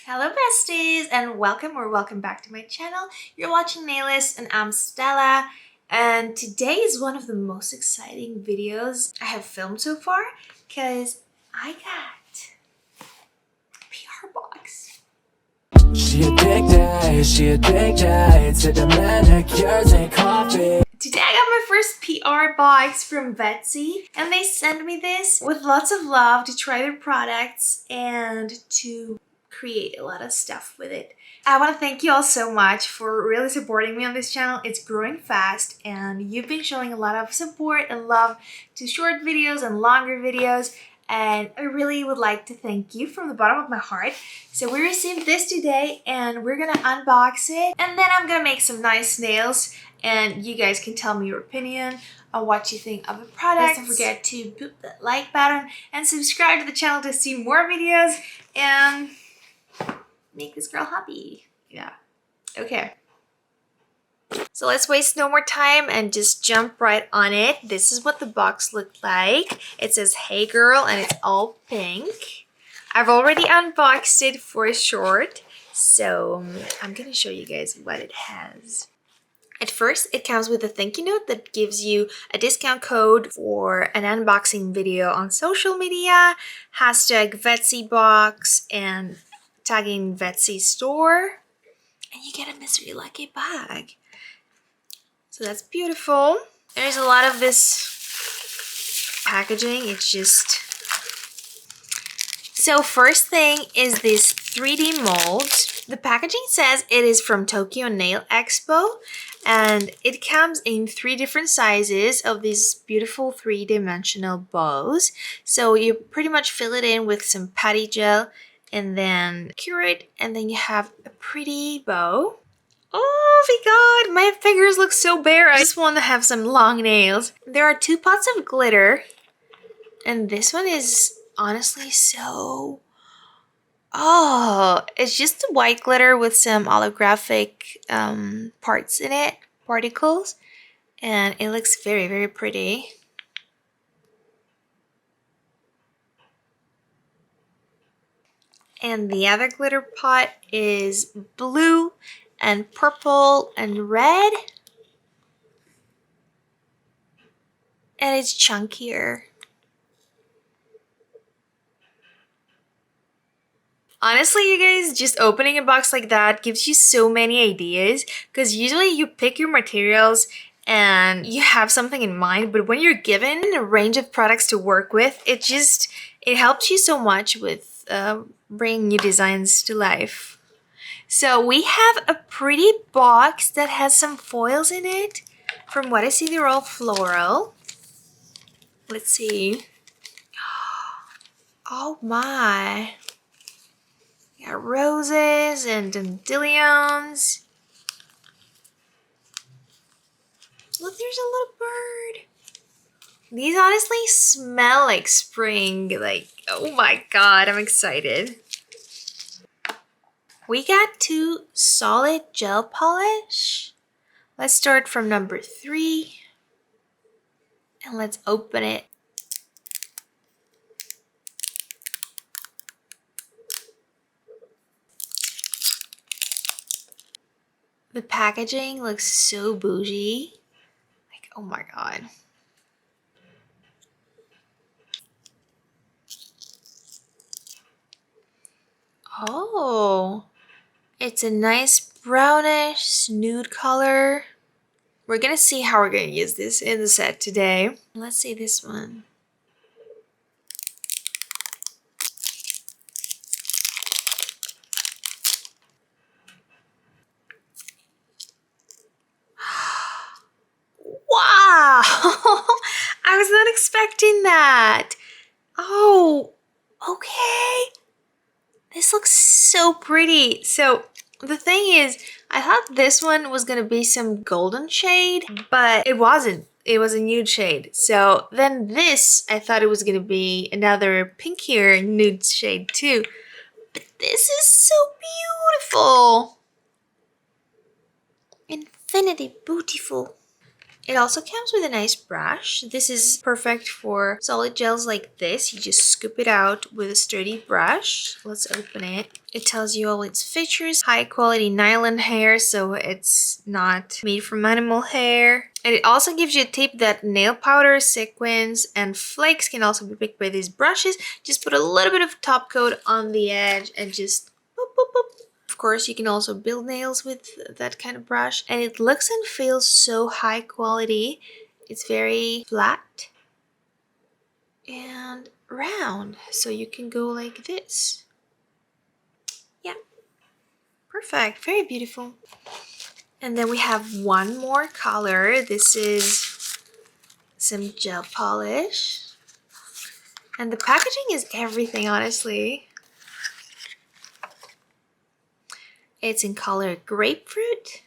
Hello besties and welcome back to my channel. You're watching Nailist and I'm Stella, and today is one of the most exciting videos I have filmed so far because I got a PR box. She addicted to the manicures and coffee. Today I got my first PR box from Vettsy, and they sent me this with lots of love to try their products and to create a lot of stuff with it. I want to thank you all so much for really supporting me on this channel. It's growing fast and you've been showing a lot of support and love to short videos and longer videos, and I really would like to thank you from the bottom of my heart. So we received this today and we're gonna unbox it, and then I'm gonna make some nice nails and you guys can tell me your opinion on what you think of the product. Don't forget to put that like button and subscribe to the channel to see more videos and make this girl happy. Yeah. Okay. So let's waste no more time and just jump right on it. This is what the box looked like. It says "Hey Girl" and it's all pink. I've already unboxed it for short, so I'm gonna show you guys what it has. At first, it comes with a thank you note that gives you a discount code for an unboxing video on social media, hashtag VetsyBox, and tagging Vettsy store, and you get a mystery lucky bag. So that's beautiful. There's a lot of this packaging. It's just... So first thing is this 3D mold. The packaging says it is from Tokyo Nail Expo, and it comes in 3 different sizes of these beautiful 3-dimensional bows. So you pretty much fill it in with some putty gel and then cure it, and then you have a pretty bow. Oh my god, my fingers look so bare. I just want to have some long nails. There are 2 pots of glitter, and this one is honestly so... Oh, it's just the white glitter with some holographic parts in it, particles, and it looks very, very pretty. And the other glitter pot is blue and purple and red, and it's chunkier. Honestly, you guys, just opening a box like that gives you so many ideas, because usually you pick your materials and you have something in mind, but when you're given a range of products to work with, it helps you so much with bringing new designs to life. So we have a pretty box that has some foils in it. From what I see, they're all floral. Let's see. Oh my. Got roses and dandelions. Look, there's a little bird. These honestly smell like spring. Like, oh my god, I'm excited. We got 2 solid gel polish. Let's start from number 3. And let's open it. The packaging looks so bougie. Like, oh my god. Oh, it's a nice brownish nude color. We're gonna see how we're gonna use this in the set today. Let's see this one. Wow! I was not expecting that. Oh, okay. This looks so pretty. So the thing is, I thought this one was gonna be some golden shade, but it wasn't. It was a nude shade. So then this, I thought it was gonna be another pinkier nude shade too. But this is so beautiful. Infinity beautiful. It also comes with a nice brush. This is perfect for solid gels like this. You just scoop it out with a sturdy brush. Let's open it. It tells you all its features. High quality nylon hair, so it's not made from animal hair. And it also gives you a tip that nail powder, sequins, and flakes can also be picked by these brushes. Just put a little bit of top coat on the edge and just boop, boop, boop. Of course, you can also build nails with that kind of brush, and it looks and feels so high quality. It's very flat and round, so you can go like this. Yeah, perfect, very beautiful. And then we have one more color. This is some gel polish, and the packaging is everything, honestly. It's in color grapefruit,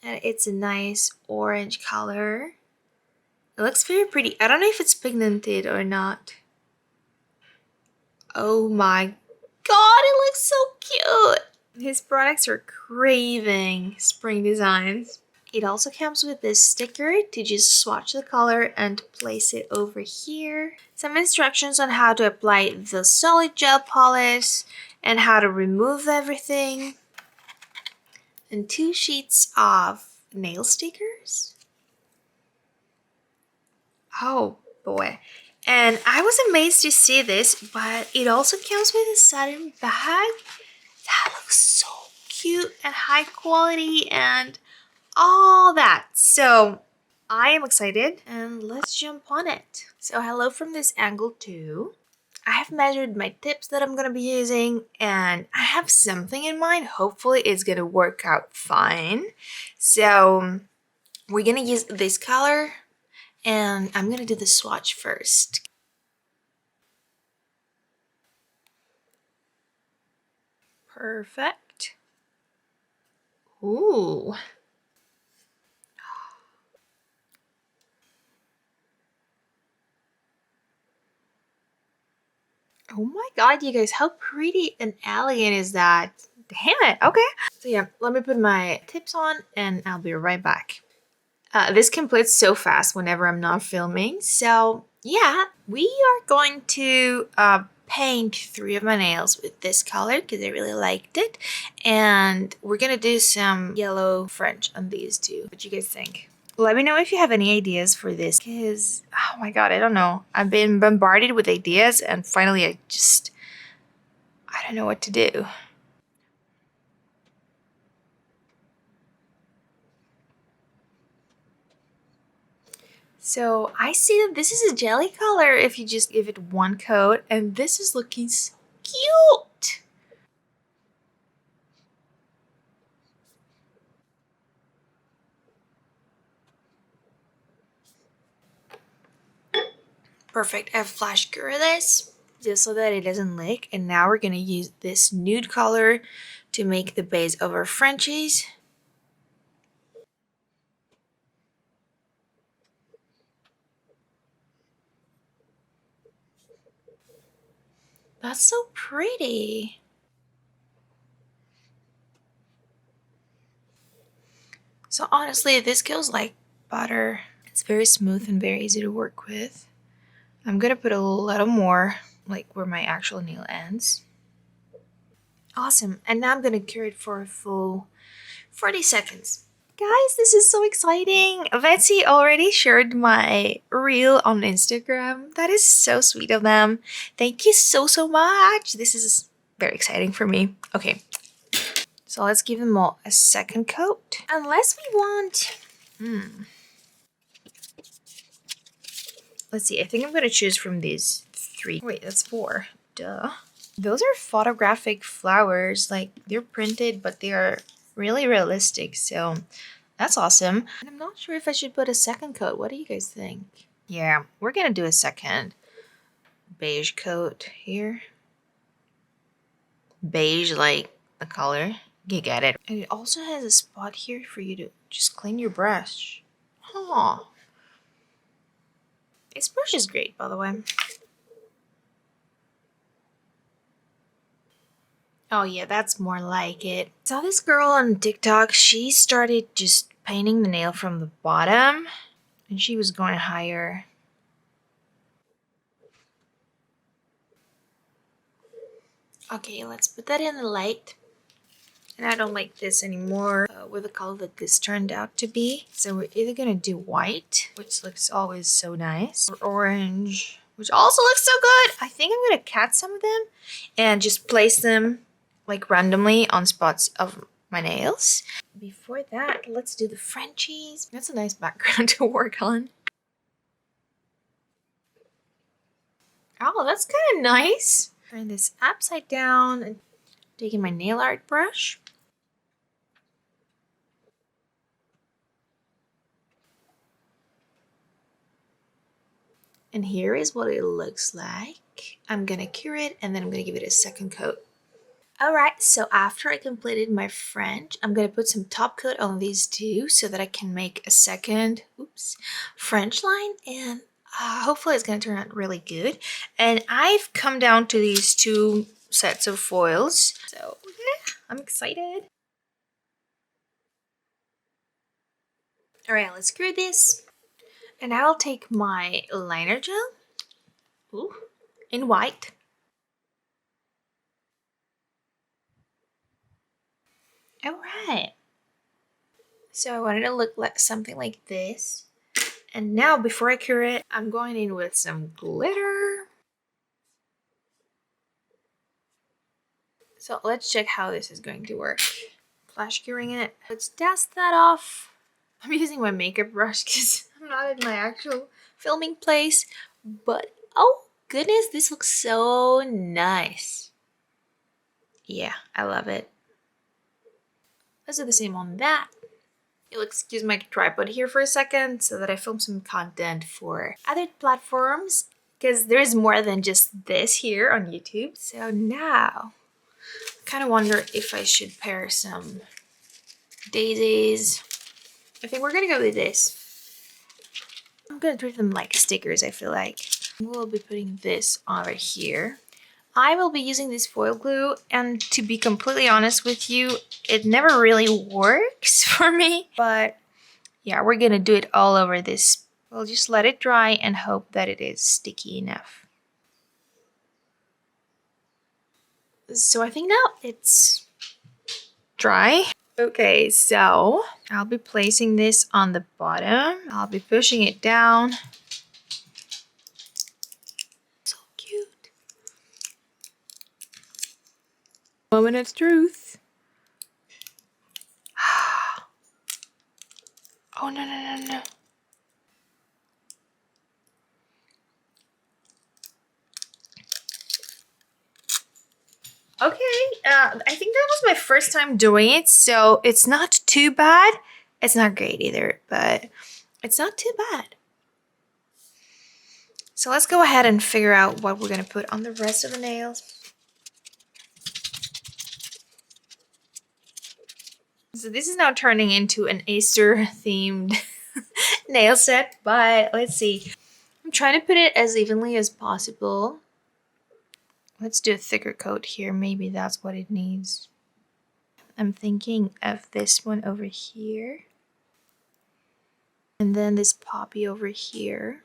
and it's a nice orange color. It looks very pretty. I don't know if it's pigmented or not. Oh my god, it looks so cute! His products are craving spring designs. It also comes with this sticker to just swatch the color and place it over here. Some instructions on how to apply the solid gel polish and how to remove everything. And 2 sheets of nail stickers. Oh boy. And I was amazed to see this, but it also comes with a satin bag. That looks so cute and high quality and all that. So I am excited and let's jump on it. So hello from this angle too. I have measured my tips that I'm gonna be using and I have something in mind. Hopefully it's gonna work out fine. So we're gonna use this color and I'm gonna do the swatch first. Perfect. Ooh. Oh my god, you guys, how pretty and elegant is that? Damn it, okay. So yeah, let me put my tips on and I'll be right back. This completes so fast whenever I'm not filming. So yeah, we are going to paint 3 of my nails with this color because I really liked it. And we're gonna do some yellow French on these 2. What do you guys think? Let me know if you have any ideas for this because, oh my god, I don't know. I've been bombarded with ideas and finally I don't know what to do. So I see that this is a jelly color if you just give it 1 coat, and this is looking so cute. Perfect. I've flash cured this just so that it doesn't leak, and now we're gonna use this nude color to make the base of our Frenchies. That's so pretty. So honestly, this feels like butter. It's very smooth and very easy to work with. I'm gonna put a little more, like where my actual nail ends. Awesome. And now I'm gonna cure it for a full 40 seconds. Guys, this is so exciting. Vettsy already shared my reel on Instagram. That is so sweet of them. Thank you so, so much. This is very exciting for me. Okay, so let's give them all a second coat. Unless we want... Let's see, I think I'm gonna choose from these 3. Wait, that's 4. Duh. Those are photographic flowers. Like, they're printed, but they are really realistic. So that's awesome. And I'm not sure if I should put a second coat. What do you guys think? Yeah, we're gonna do a second beige coat here. Beige, like the color. You get it. And it also has a spot here for you to just clean your brush. Huh. This brush is great, by the way. Oh yeah, that's more like it. Saw this girl on TikTok. She started just painting the nail from the bottom and she was going higher. Okay, let's put that in the light. And I don't like this anymore with the color that this turned out to be. So we're either gonna do white, which looks always so nice, or orange, which also looks so good. I think I'm gonna cut some of them and just place them like randomly on spots of my nails. Before that, let's do the Frenchies. That's a nice background to work on. Oh, that's kind of nice. Turn this upside down and taking my nail art brush. And here is what it looks like. I'm gonna cure it and then I'm gonna give it a second coat. Alright, so after I completed my French, I'm gonna put some top coat on these two so that I can make a second, French line, and hopefully it's gonna turn out really good. And I've come down to these two sets of foils, so yeah, I'm excited. Alright, let's cure this. And I'll take my liner gel, in white. Alright. So I wanted to look like something like this. And now before I cure it, I'm going in with some glitter. So let's check how this is going to work. Flash curing it. Let's dust that off. I'm using my makeup brush because I'm not in my actual filming place. But oh goodness, this looks so nice. Yeah, I love it. Let's do the same on that. You'll excuse my tripod here for a second so that I film some content for other platforms because there's more than just this here on YouTube. So now, I kind of wonder if I should pair some daisies. I think we're gonna go with this. I'm gonna treat them like stickers, I feel like. We'll be putting this over here. I will be using this foil glue, and to be completely honest with you, it never really works for me, but yeah, we're gonna do it all over this. We'll just let it dry and hope that it is sticky enough. So I think now it's dry. Okay, so I'll be placing this on the bottom. I'll be pushing it down. So cute. Moment of truth. Oh, no, no, no, no. Okay, I think that was my first time doing it, so it's not too bad. It's not great either, but it's not too bad. So let's go ahead and figure out what we're gonna put on the rest of the nails. So this is now turning into an Easter themed nail set, but let's see. I'm trying to put it as evenly as possible. Let's do a thicker coat here. Maybe that's what it needs. I'm thinking of this one over here. And then this poppy over here.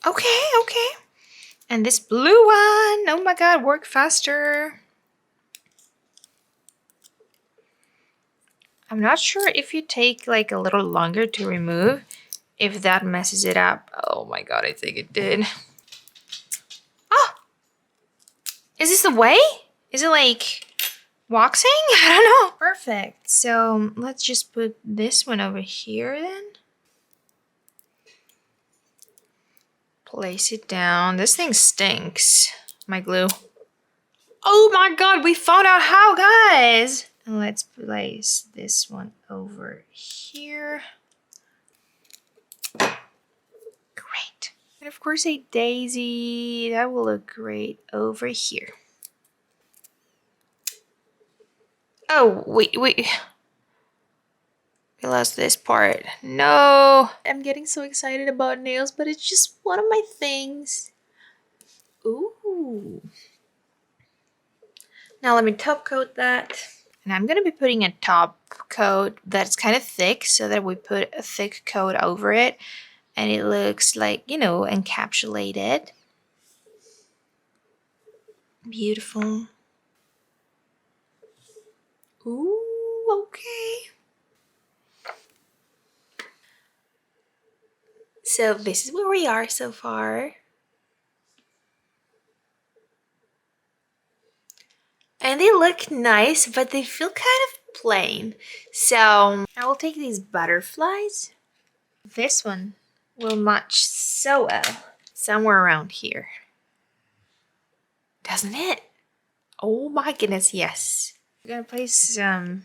Okay, okay. And this blue one. Oh my god, work faster. I'm not sure if you take like a little longer to remove, if that messes it up. Oh my god, I think it did. Oh! Is this the way? Is it like waxing? I don't know. Perfect. So let's just put this one over here then. Place it down. This thing stinks. My glue. Oh my god, we found out how, guys! And let's place this one over here. Great. And of course a daisy. That will look great over here. Oh, wait. I lost this part. No! I'm getting so excited about nails, but it's just one of my things. Ooh. Now let me top coat that. And I'm gonna be putting a top coat that's kind of thick so that we put a thick coat over it and it looks like, you know, encapsulated. Beautiful. Ooh, okay. So this is where we are so far. And they look nice, but they feel kind of plain. So I will take these butterflies. This one will match so well. Somewhere around here. Doesn't it? Oh my goodness, yes. I'm gonna place some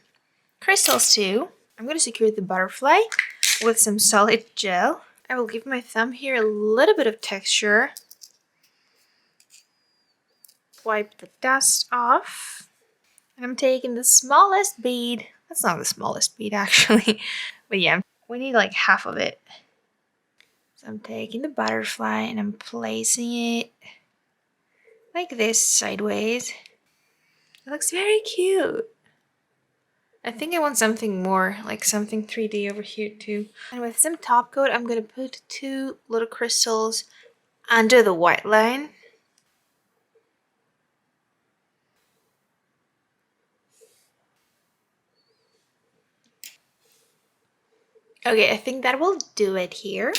crystals too. I'm gonna secure the butterfly with some solid gel. I will give my thumb here a little bit of texture. Wipe the dust off. And I'm taking the smallest bead. That's not the smallest bead actually. But yeah, we need like half of it. So I'm taking the butterfly and I'm placing it like this sideways. It looks very cute. I think I want something more, like something 3D over here too. And with some top coat, I'm gonna put 2 little crystals under the white line. Okay, I think that will do it here.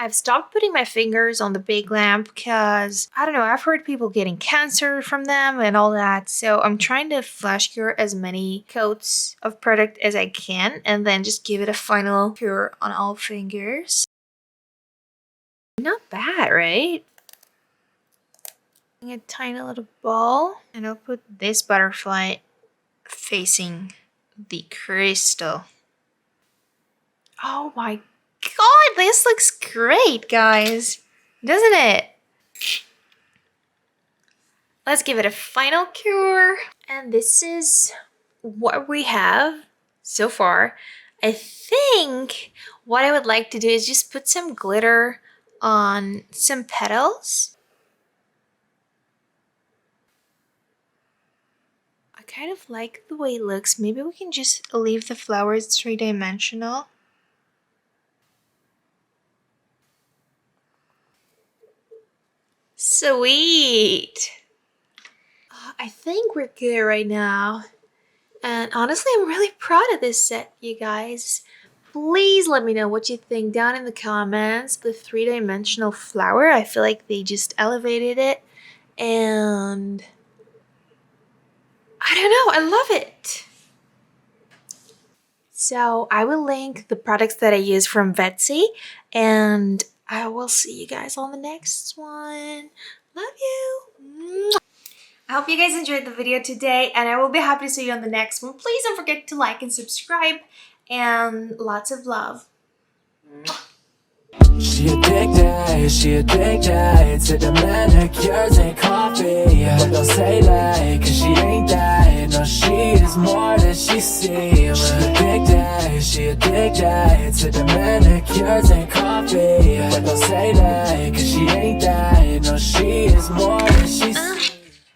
I've stopped putting my fingers on the big lamp because, I don't know, I've heard people getting cancer from them and all that. So I'm trying to flash cure as many coats of product as I can and then just give it a final cure on all fingers. Not bad, right? A tiny little ball and I'll put this butterfly facing the crystal. Oh my god, this looks great, guys, doesn't it? Let's give it a final cure. And this is what we have so far. I think what I would like to do is just put some glitter on some petals. I kind of like the way it looks. Maybe we can just leave the flowers 3-dimensional. Sweet! I think we're good right now. And honestly, I'm really proud of this set, you guys. Please let me know what you think down in the comments. The 3-dimensional flower, I feel like they just elevated it. And I don't know, I love it. So I will link the products that I use from Vettsy. And I will see you guys on the next one. Love you. I hope you guys enjoyed the video today and I will be happy to see you on the next one. Please don't forget to like and subscribe and lots of love. She addicted to the manicures and coffee. But don't say that, cause she ain't that. No, she is more than she seems. She addicted to the manicures and coffee. But don't say that, cause she ain't that. No, she is more